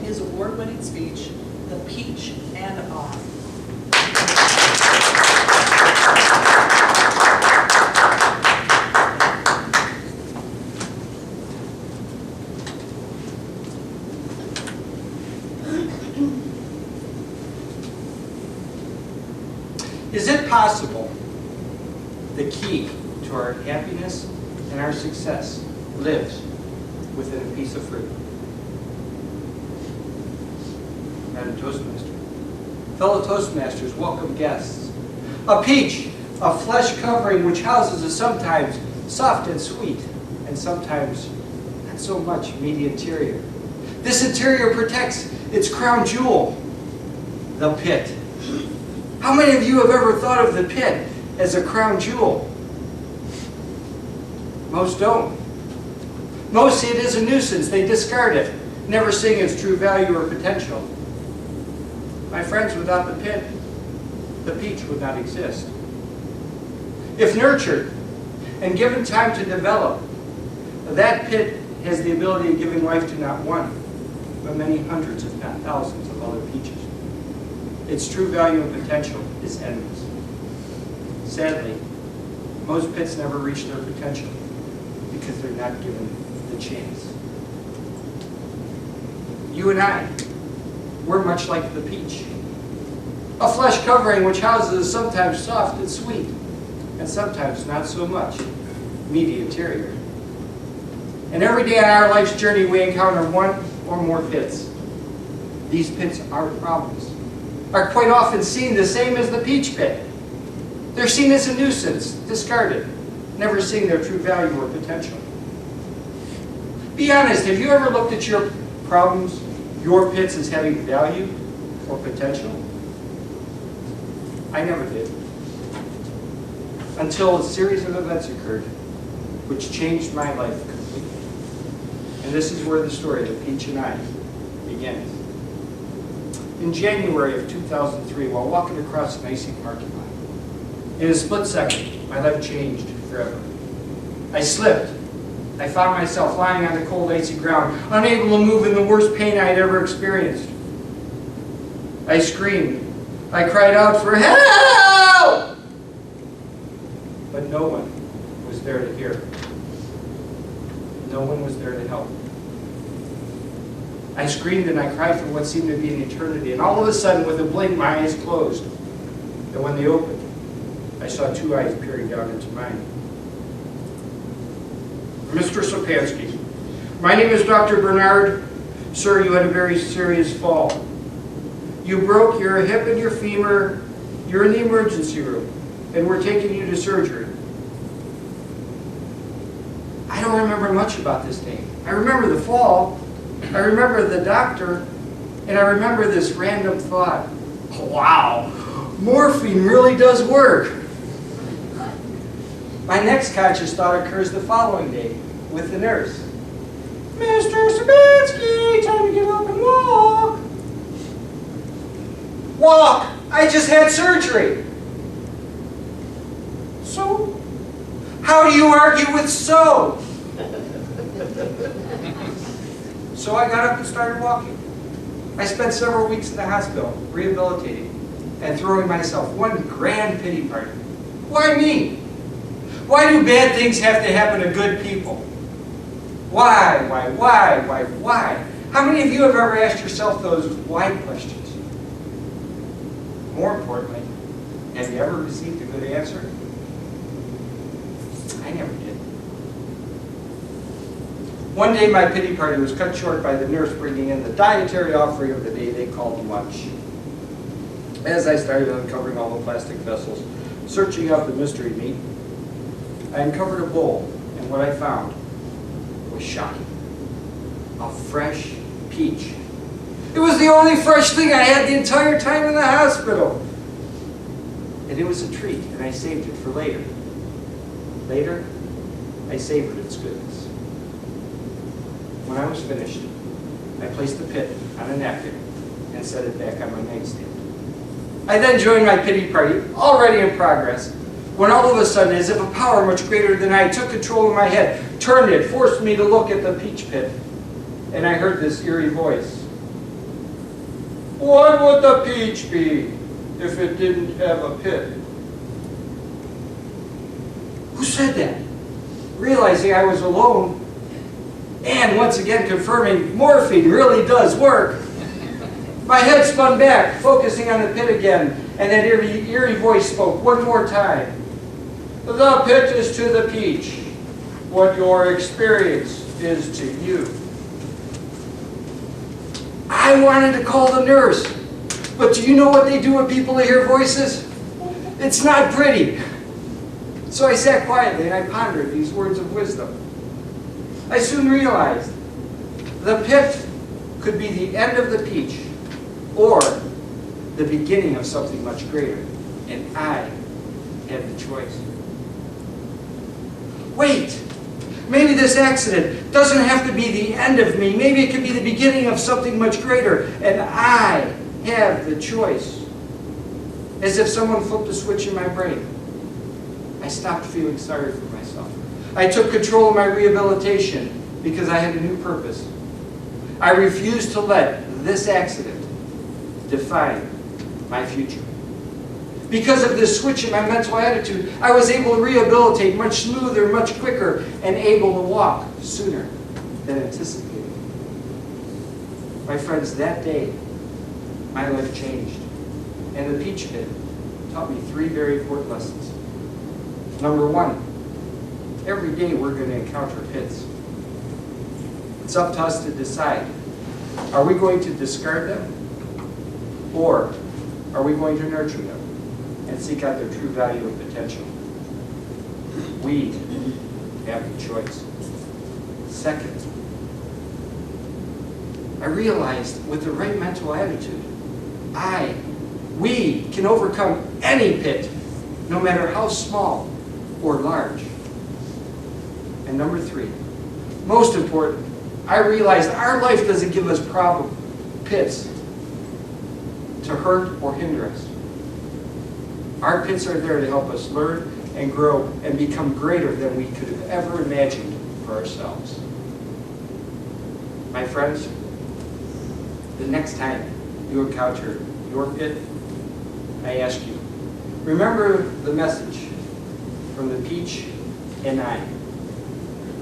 his award-winning speech, The Peach and I. Is it possible the key to our happiness and our success lives within a piece of fruit? Madam Toastmaster. Fellow Toastmasters, welcome guests. A peach, a flesh covering which houses a sometimes soft and sweet, and sometimes not so much meaty interior. This interior protects its crown jewel, the pit. How many of you have ever thought of the pit as a crown jewel? Most don't. Most see it as a nuisance. They discard it, never seeing its true value or potential. My friends, without the pit, the peach would not exist. If nurtured and given time to develop, that pit has the ability of giving life to not one, but many hundreds, if not thousands, of other peaches. Its true value and potential is endless. Sadly, most pits never reach their potential because they're not given the chance. You and I, we're much like the peach. A flesh covering which houses a sometimes soft and sweet, and sometimes not so much meaty interior. And every day on our life's journey we encounter one or more pits. These pits are problems, are quite often seen the same as the peach pit. They're seen as a nuisance, discarded, never seeing their true value or potential. Be honest, have you ever looked at your problems, your pits, as having value or potential? I never did. Until a series of events occurred which changed my life completely. And this is where the story of the peach and I begins. In January of 2003, while walking across an icy parking lot, in a split second, my life changed forever. I slipped. I found myself lying on the cold, icy ground, unable to move in the worst pain I had ever experienced. I screamed. I cried out for help! But no one was there to hear. No one was there to help. I screamed and I cried for what seemed to be an eternity, and all of a sudden, with a blink, my eyes closed. And when they opened, I saw two eyes peering down into mine. Mr. Szczepanski, my name is Dr. Bernard. Sir, you had a very serious fall. You broke your hip and your femur. You're in the emergency room, and we're taking you to surgery. I don't remember much about this day. I remember the fall. I remember the doctor, and I remember this random thought. Wow, morphine really does work. My next conscious thought occurs the following day with the nurse. Mr. Szczepanski, time to get up and walk. Walk! I just had surgery. So? How do you argue with so? So I got up and started walking. I spent several weeks in the hospital, rehabilitating, and throwing myself one grand pity party. Why me? Why do bad things have to happen to good people? Why? How many of you have ever asked yourself those why questions? More importantly, have you ever received a good answer? I never did. One day my pity party was cut short by the nurse bringing in the dietary offering of the day they called lunch. As I started uncovering all the plastic vessels, searching out the mystery meat, I uncovered a bowl, and what I found was shocking. A fresh peach. It was the only fresh thing I had the entire time in the hospital. And it was a treat, and I saved it for later. Later, I savored its goodness. When I was finished, I placed the pit on a napkin and set it back on my nightstand. I then joined my pity party, already in progress, when all of a sudden, as if a power much greater than I took control of my head, turned it, forced me to look at the peach pit, and I heard this eerie voice. What would the peach be if it didn't have a pit? Who said that? Realizing I was alone, and once again confirming morphine really does work, my head spun back, focusing on the pit again, and that eerie voice spoke one more time. The pit is to the peach what your experience is to you. I wanted to call the nurse, but do you know what they do when people hear voices? It's not pretty. So I sat quietly and I pondered these words of wisdom. I soon realized the pit could be the end of the peach or the beginning of something much greater, and I had the choice. Wait! Maybe this accident doesn't have to be the end of me. Maybe it could be the beginning of something much greater, and I have the choice. As if someone flipped a switch in my brain, I stopped feeling sorry for myself. I took control of my rehabilitation because I had a new purpose. I refused to let this accident define my future. Because of this switch in my mental attitude, I was able to rehabilitate much smoother, much quicker, and able to walk sooner than anticipated. My friends, that day, my life changed. And the peach pit taught me 3 very important lessons. Number 1, every day we're going to encounter pits. It's up to us to decide, are we going to discard them? Or are we going to nurture them and seek out their true value and potential? We have the choice. Second, I realized with the right mental attitude, we can overcome any pit, no matter how small or large. And number 3, most important, I realized our life doesn't give us pits to hurt or hinder us. Our pits are there to help us learn and grow and become greater than we could have ever imagined for ourselves. My friends, the next time you encounter your pit, I ask you, remember the message from the peach and I.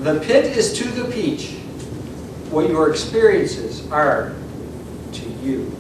The pit is to the peach what your experiences are to you.